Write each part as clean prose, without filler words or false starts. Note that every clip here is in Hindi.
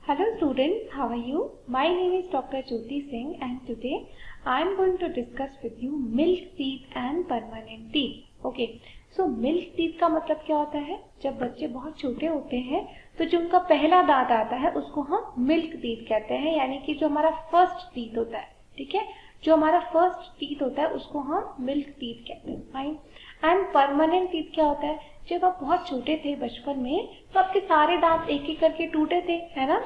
Hello students, how are you? My name is Dr. Jyoti Singh and today I am going to discuss with you milk teeth and permanent teeth. Okay, so milk teeth का मतलब क्या होता है? जब बच्चे बहुत छोटे होते हैं तो जो उनका पहला दांत आता है उसको हम मिल्क टीथ कहते हैं, यानी कि जो हमारा फर्स्ट टीथ होता है, ठीक है, जो हमारा फर्स्ट टीथ होता है उसको हम मिल्क टीथ कहते हैं. फाइन. एंड परमानेंट टीथ क्या होता है? जब आप बहुत छोटे थे बचपन में तो आपके सारे दांत एक एक करके टूटे थे, है ना.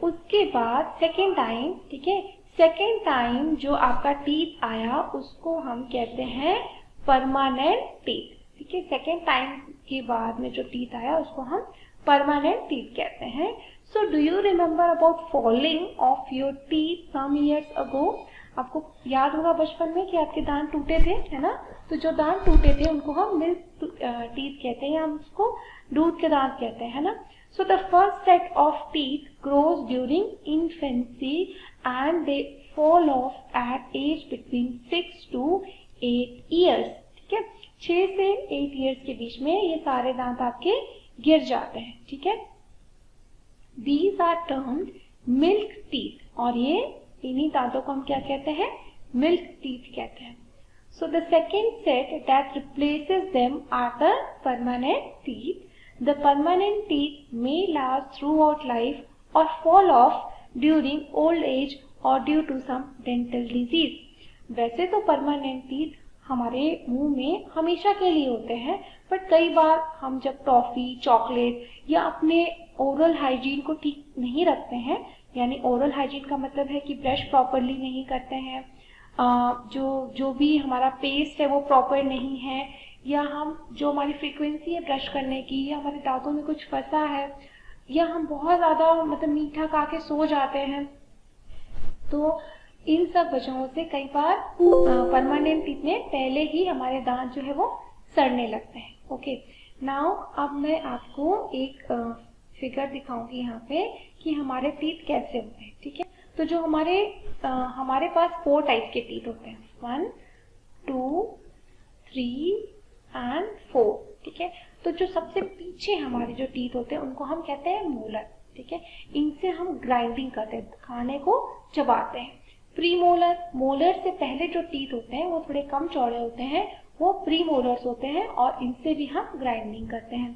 उसके बाद सेकेंड टाइम, ठीक है, सेकेंड टाइम जो आपका टीथ आया उसको हम कहते हैं परमानेंट टीथ. ठीक है, सेकेंड टाइम के बाद में जो टीथ आया उसको हम परमानेंट टीथ कहते हैं. So do you remember about falling off your teeth some years ago? आपको याद होगा बचपन में कि आपके दांत टूटे थे, है ना. तो जो दांत टूटे थे उनको हम मिल्क टीथ कहते हैं या हम उसको दूध के दांत कहते हैं, है ना. So the first set of teeth grows during infancy and they fall off at age between 6 to 8 years. ठीक है, 6 से 8 years के बीच में ये सारे दांत आपके गिर जाते हैं. ठीक है, These are termed milk teeth और ये इन्हीं दांतों को हम क्या कहते हैं? Milk teeth कहते हैं. So the second set that replaces them are the permanent teeth. The permanent teeth may last throughout life or fall off during old age or due to some dental disease. वैसे तो permanent teeth हमारे मुंह में हमेशा के लिए होते हैं, बट कई बार हम जब टॉफी, चॉकलेट या अपने ओरल हाइजीन को ठीक नहीं रखते हैं, यानी ओरल हाइजीन का मतलब है कि ब्रश प्रॉपरली नहीं करते हैं, जो भी हमारा पेस्ट है वो प्रॉपर नहीं है, या हम जो हमारी फ्रीक्वेंसी है ब्रश करने की, या हमारे दांतों में कुछ फंसा है, या हम बहुत ज़्यादा मतलब मीठा खा के सो जाते हैं, तो इन सब वजहों से कई बार परमानेंट टीथ में पहले ही हमारे दांत जो है वो सड़ने लगते हैं. ओके, नाउ अब मैं आपको एक फिगर दिखाऊंगी यहाँ पे कि हमारे टीथ कैसे होते हैं. ठीक है, तो जो हमारे पास 4 टाइप के टीथ होते हैं, 1, 2, 3 एंड 4. ठीक है, तो जो सबसे पीछे हमारे जो टीथ होते हैं उनको हम कहते हैं मोलर. ठीक है, इनसे हम ग्राइंडिंग करते हैं, खाने को चबाते हैं. प्री मोलर, मोलर से पहले जो टीथ होते हैं वो थोड़े कम चौड़े होते हैं, वो प्री मोलर्स होते हैं और इनसे भी हम ग्राइंडिंग करते हैं.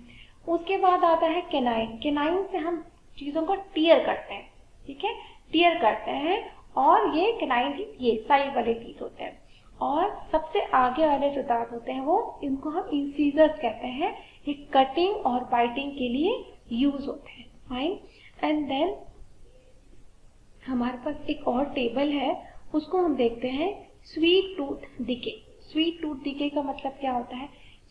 उसके बाद आता है केनाइन. केनाइन से हम चीजों को टीयर करते हैं. ठीक है, टीयर करते हैं और ये केनाइन टीथ, ये साइड वाले टीथ होते हैं. और सबसे आगे वाले जो दांत होते हैं वो, इनको हम इंसीजर्स कहते हैं. ये कटिंग और बाइटिंग के लिए यूज होते हैं. फाइन. एंड देन हमारे पास एक और टेबल है, उसको हम देखते हैं sweet tooth decay. Sweet tooth decay का मतलब क्या होता है?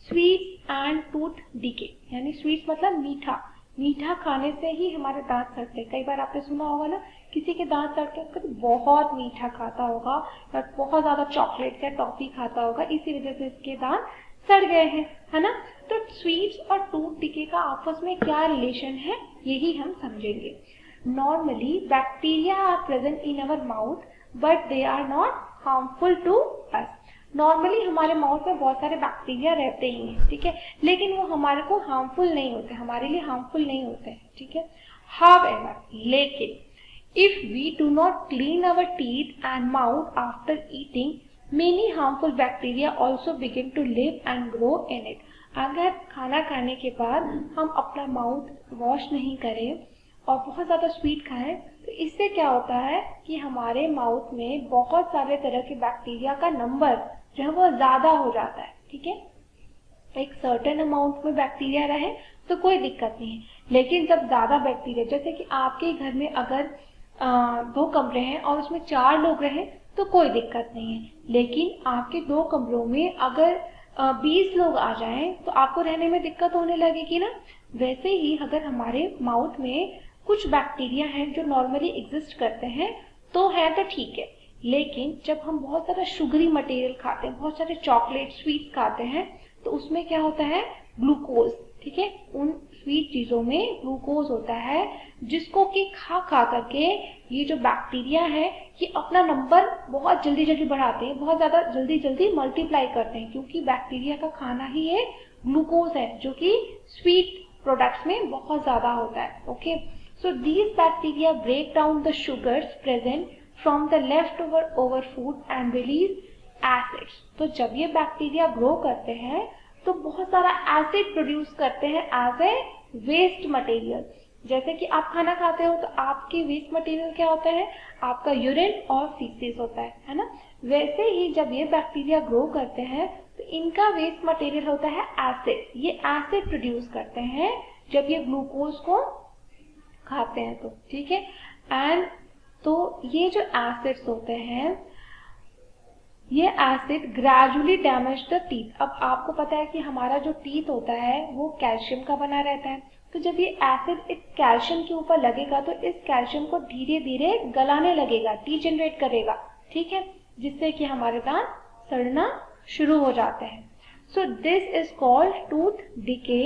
स्वीट एंड टूथ डिके, यानी स्वीट मतलब मीठा, मीठा खाने से ही हमारे दांत सड़ते हैं. कई बार आपने सुना होगा ना, किसी के दांत सड़ते हैं तो बहुत मीठा खाता होगा और बहुत ज्यादा चॉकलेट या टॉफी खाता होगा, इसी वजह से इसके दांत सड़ गए हैं, है ना. तो स्वीट्स और टूथ डिके का आपस में क्या रिलेशन है, यही हम समझेंगे. Normally bacteria are present in our mouth but they are not harmful to us. Normally हमारे माउथ में बहुत सारे बैक्टीरिया रहते ही हैं, ठीक है, लेकिन वो हमारे को हार्मफुल नहीं होते, हमारे लिए हार्मफुल नहीं होते हैं. ठीक है, हाउएवर, लेकिन if we do not clean our teeth and mouth after eating, many harmful bacteria also begin to live and grow in it. अगर खाना खाने के बाद हम अपना माउथ वॉश नहीं करें और बहुत ज़्यादा स्वीट खाएं, तो इससे क्या होता है कि हमारे माउथ में बहुत सारे तरह के बैक्टीरिया का नंबर जो है वो ज़्यादा हो जाता है. ठीक है, एक सर्टेन अमाउंट में बैक्टीरिया रहे तो कोई दिक्कत नहीं है, लेकिन जब ज़्यादा बैक्टीरिया, जैसे कि आपके घर में अगर 2 कमरे हैं और उसमें 4 लोग रहें तो कोई दिक्कत नहीं है, लेकिन आपके 2 कमरों में अगर 20 लोग आ जाएं तो आपको रहने में दिक्कत होने लगेगी ना. वैसे ही अगर हमारे माउथ में कुछ बैक्टीरिया हैं जो नॉर्मली एग्जिस्ट करते हैं तो है तो ठीक है, लेकिन जब हम बहुत सारा शुगरी मटेरियल खाते हैं, बहुत सारे चॉकलेट, स्वीट खाते हैं, तो उसमें क्या होता है? ग्लूकोज. ठीक है, उन स्वीट चीजों में ग्लूकोज होता है, जिसको कि खा खा करके ये जो बैक्टीरिया है ये अपना नंबर बहुत जल्दी जल्दी बढ़ाते हैं, बहुत ज्यादा जल्दी जल्दी मल्टीप्लाई करते हैं, क्योंकि बैक्टीरिया का खाना ही ये ग्लूकोज है जो कि स्वीट प्रोडक्ट्स में बहुत ज्यादा होता है. Okay, So these bacteria break down the sugars present from the leftover food and release acids. तो जब ये बैक्टीरिया ग्रो करते हैं तो बहुत सारा एसिड प्रोड्यूस करते हैं एज ए वेस्ट मटेरियल। जैसे कि आप खाना खाते हो तो आपके वेस्ट मटेरियल क्या होता है, आपका यूरिन और फीसेस होता है ना। वैसे ही जब ये बैक्टीरिया ग्रो करते हैं तो इनका वेस्ट मटेरियल होता है एसिड। ये एसिड प्रोड्यूस करते हैं जब ये ग्लूकोज को खाते हैं तो, ठीक है। एंड तो ये जो एसिड्स होते हैं, ये acid gradually damage the teeth. अब आपको पता है कि हमारा जो टीथ होता है वो कैल्शियम का बना रहता है, तो जब ये एसिड इस कैल्शियम के ऊपर लगेगा तो इस कैल्शियम को धीरे धीरे गलाने लगेगा, डीजेनरेट करेगा, ठीक है, जिससे कि हमारे दांत सड़ना शुरू हो जाते हैं। So this is called tooth decay.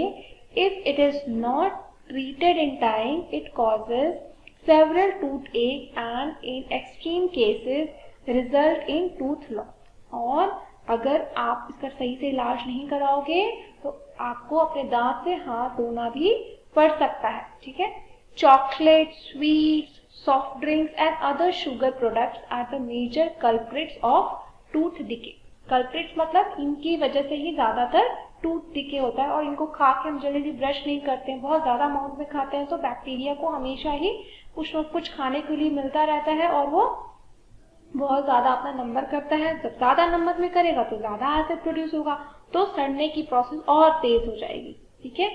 If it is not treated in time, it causes several toothache and in extreme cases result in tooth loss. और अगर आप इसका सही से इलाज नहीं कराओगे तो आपको अपने दांत से हाथ धोना भी पड़ सकता है, ठीक है। Chocolate, sweets, soft drinks and other sugar products are the major culprits of tooth decay. Culprits मतलब इनकी वजह से ही ज्यादातर टूथ डिके होता है, और इनको खा के हम जल्दी ब्रश नहीं करते हैं, बहुत ज्यादा अमाउंट में खाते हैं, तो बैक्टीरिया को हमेशा ही कुछ न कुछ खाने के लिए मिलता रहता है और वो बहुत ज्यादा अपना नंबर करता है। जब ज्यादा नंबर में करेगा तो ज्यादा एसिड प्रोड्यूस होगा, तो सड़ने की प्रोसेस और तेज हो जाएगी, ठीक है।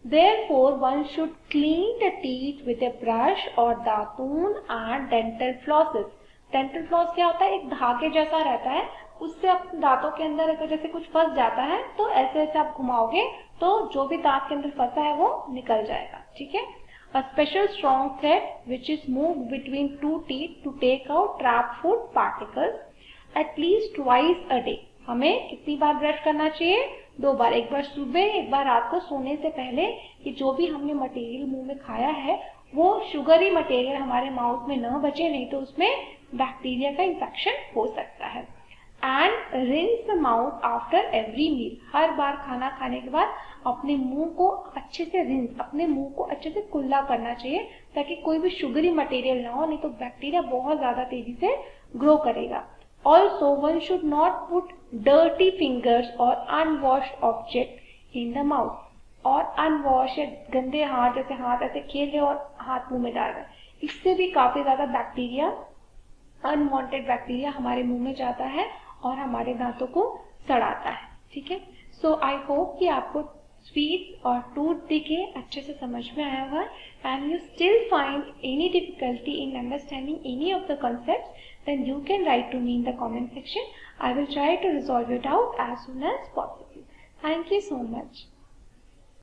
Therefore, one should clean the teeth with a brush or दातून and dental flosses. Dental floss क्या होता है, एक धागे जैसा रहता है, उससे अपने दांतों के अंदर अगर जैसे कुछ फंस जाता है तो ऐसे ऐसे आप घुमाओगे तो जो भी दांत के अंदर फंसा है वो निकल जाएगा, ठीक है। A special strong thread which is moved between two teeth to take out trapped food particles at least twice a day. हमें कितनी बार ब्रश करना चाहिए, 2 बार, एक बार सुबह, एक बार रात को सोने से पहले, कि जो भी हमने मटेरियल मुंह में खाया है वो शुगरी मटेरियल हमारे माउथ में न बचे, नहीं तो उसमें बैक्टीरिया का इन्फेक्शन हो सकता है। And rinse the mouth after every meal. हर बार खाना खाने के बाद अपने मुंह को अच्छे से रिंस, अपने मुंह को अच्छे से कुल्ला करना चाहिए ताकि कोई भी शुगरी मटेरियल ना हो, नहीं तो बैक्टीरिया बहुत ज्यादा तेजी से ग्रो करेगा। Also one should not put dirty fingers और unwashed object in the mouth. और अनवॉश, गंदे हाथ, जैसे हाथ ऐसे खेल रहे और हाथ मुंह में डाल रहे, इससे भी काफी ज्यादा बैक्टीरिया, अनवांटेड बैक्टीरिया हमारे मुंह में जाता है और हमारे दांतों को सड़ाता है, ठीक है। सो आई होप कि आपको स्वीट्स और टूथ डिके अच्छे से समझ में आया होगा, and you still find any difficulty in understanding any of the concepts, then you can write to me in the comment section. I will try to resolve your doubt as soon as possible. Thank you so much.